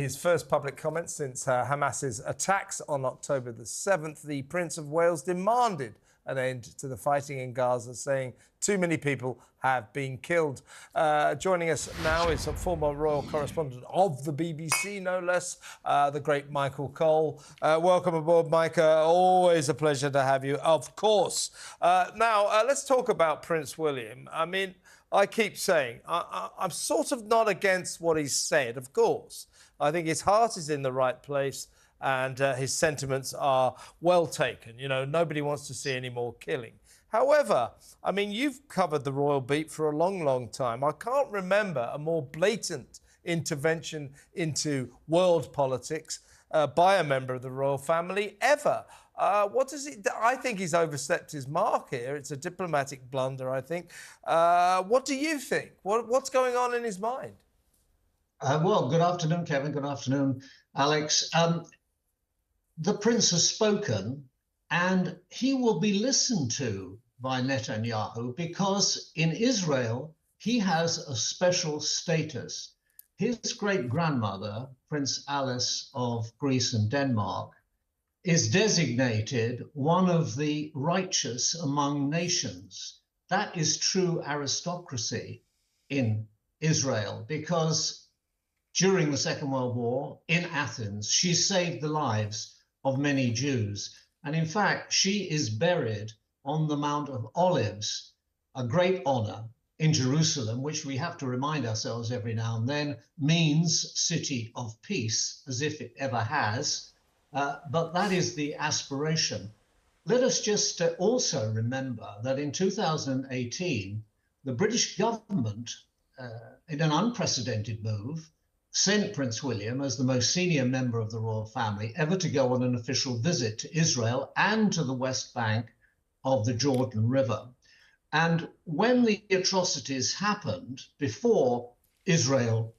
His first public comment since Hamas's attacks on October the 7th, the Prince of Wales demanded an end to the fighting in Gaza, saying too many people have been killed. Joining us now is a former royal correspondent of the BBC, no less, the great Michael Cole. Welcome aboard, Micah. Always a pleasure to have you, of course. Now, let's talk about Prince William. I mean, I keep saying, I'm sort of not against what he's said, of course. I think his heart is in the right place and his sentiments are well taken. You know, nobody wants to see any more killing. However, I mean, you've covered the royal beat for a long, long time. I can't remember a more blatant intervention into world politics by a member of the royal family ever. What does he? I think he's overstepped his mark here. It's a diplomatic blunder, I think. What do you think? What's going on in his mind? Well, good afternoon, Kevin. Good afternoon, Alex. The prince has spoken, and he will be listened to by Netanyahu because in Israel, he has a special status. His great-grandmother, Princess Alice of Greece and Denmark, is designated one of the righteous among nations. That is true aristocracy in Israel because during the Second World War in Athens, she saved the lives of many Jews. And in fact, she is buried on the Mount of Olives, a great honor in Jerusalem, which we have to remind ourselves every now and then means city of peace, as if it ever has. But that is the aspiration. Let us just also remember that in 2018, the British government, in an unprecedented move, sent Prince William as the most senior member of the royal family ever to go on an official visit to Israel and to the West Bank of the Jordan River. And when the atrocities happened, before Israel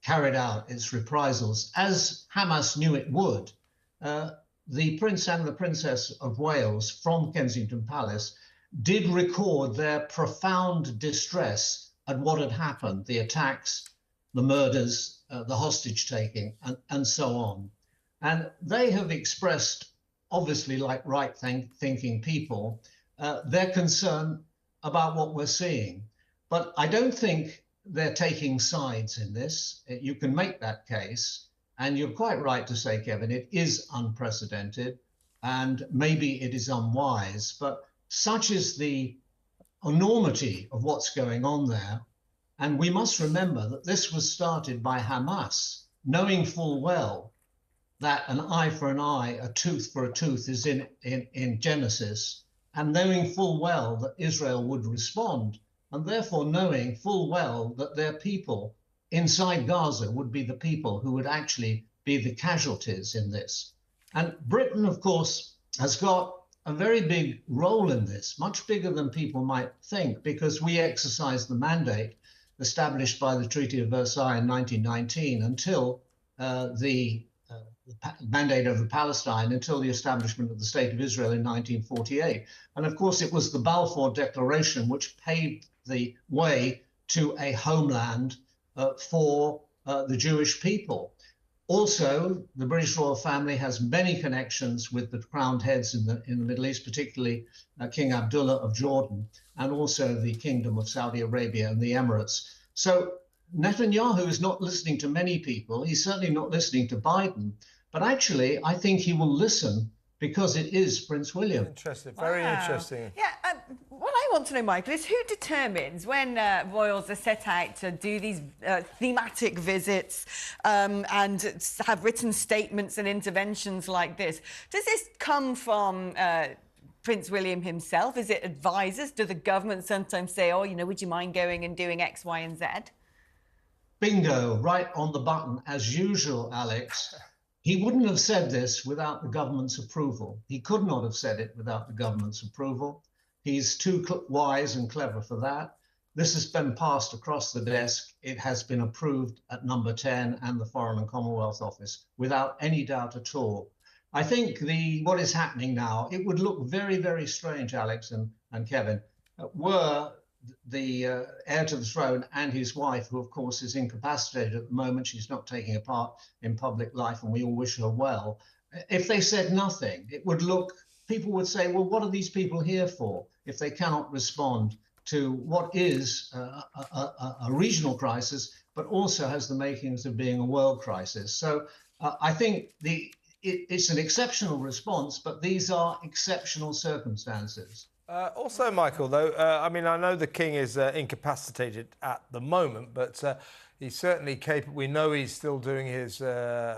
carried out its reprisals, as Hamas knew it would, the Prince and the Princess of Wales from Kensington Palace did record their profound distress at what had happened, the attacks, the murders, the hostage-taking, and so on. And they have expressed, obviously like right-thinking people, their concern about what we're seeing. But I don't think they're taking sides in this. You can make that case. And you're quite right to say, Kevin, it is unprecedented and maybe it is unwise. But such is the enormity of what's going on there. And we must remember that this was started by Hamas, knowing full well that an eye for an eye, a tooth for a tooth is in Genesis, and knowing full well that Israel would respond, and therefore knowing full well that their people inside Gaza would be the people who would actually be the casualties in this. And Britain, of course, has got a very big role in this, much bigger than people might think, because we exercise the mandate established by the Treaty of Versailles in 1919 until the mandate over Palestine, until the establishment of the State of Israel in 1948. And of course, it was the Balfour Declaration which paved the way to a homeland for the Jewish people. Also, the British royal family has many connections with the crowned heads in the Middle East, particularly King Abdullah of Jordan, and also the Kingdom of Saudi Arabia and the Emirates. So Netanyahu is not listening to many people. He's certainly not listening to Biden. But actually, I think he will listen because it is Prince William. Interesting, very interesting. Yeah, what I want to know, Michael, is who determines when royals are set out to do these thematic visits and have written statements and interventions like this? Does this come from Prince William himself? Is it advisors? Do the government sometimes say, oh, you know, would you mind going and doing X, Y, and Z? Bingo, right on the button, as usual, Alex. He wouldn't have said this without the government's approval. He could not have said it without the government's approval. He's too wise and clever for that. This has been passed across the desk. It has been approved at number 10 and the Foreign and Commonwealth Office without any doubt at all. I think what is happening now, it would look very, very strange, Alex and Kevin, were the heir to the throne and his wife, who of course is incapacitated at the moment. She's not taking a part in public life, and we all wish her well. If they said nothing, people would say, well, what are these people here for if they cannot respond to what is a regional crisis, but also has the makings of being a world crisis? So I think it's an exceptional response, but these are exceptional circumstances. Also, Michael, though, I mean, I know the king is incapacitated at the moment, but he's certainly capable. We know he's still doing his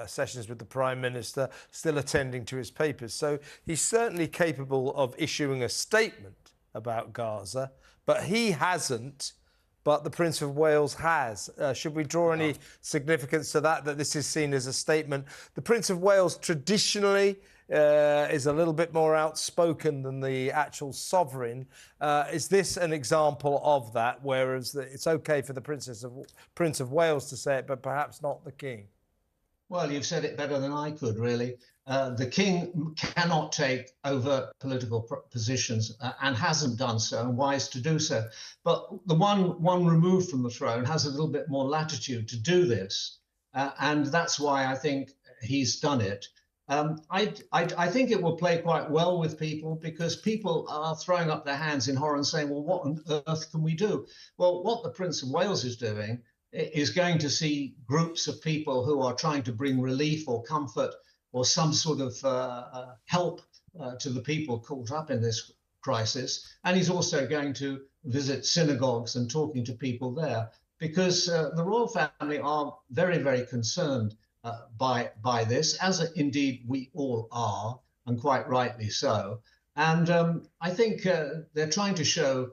sessions with the Prime Minister, still attending to his papers. So he's certainly capable of issuing a statement about Gaza, but he hasn't. But the Prince of Wales has. Should we draw any significance to that this is seen as a statement? The Prince of Wales traditionally is a little bit more outspoken than the actual sovereign. Is this an example of that, whereas it's OK for the Prince of Wales to say it, but perhaps not the King? Well, you've said it better than I could, really. The king cannot take overt political positions and hasn't done so, and wise to do so. But the one removed from the throne has a little bit more latitude to do this, and that's why I think he's done it. I think it will play quite well with people, because people are throwing up their hands in horror and saying, well, what on earth can we do? Well, what the Prince of Wales is doing is going to see groups of people who are trying to bring relief or comfort or some sort of help to the people caught up in this crisis. And he's also going to visit synagogues and talking to people there, because the royal family are very, very concerned by this, as indeed we all are, and quite rightly so. And I think they're trying to show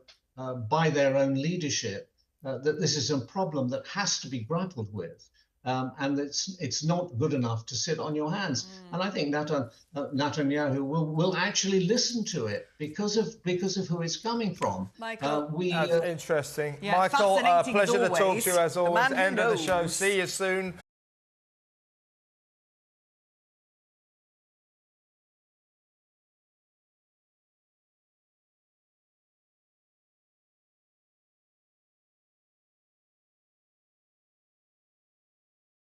by their own leadership that this is a problem that has to be grappled with, and it's not good enough to sit on your hands. And I think Netanyahu will actually listen to it because of who it's coming from. Michael, That's interesting. Yeah, Michael, fascinating pleasure as to talk to you as always. End of the show. knows. See you soon.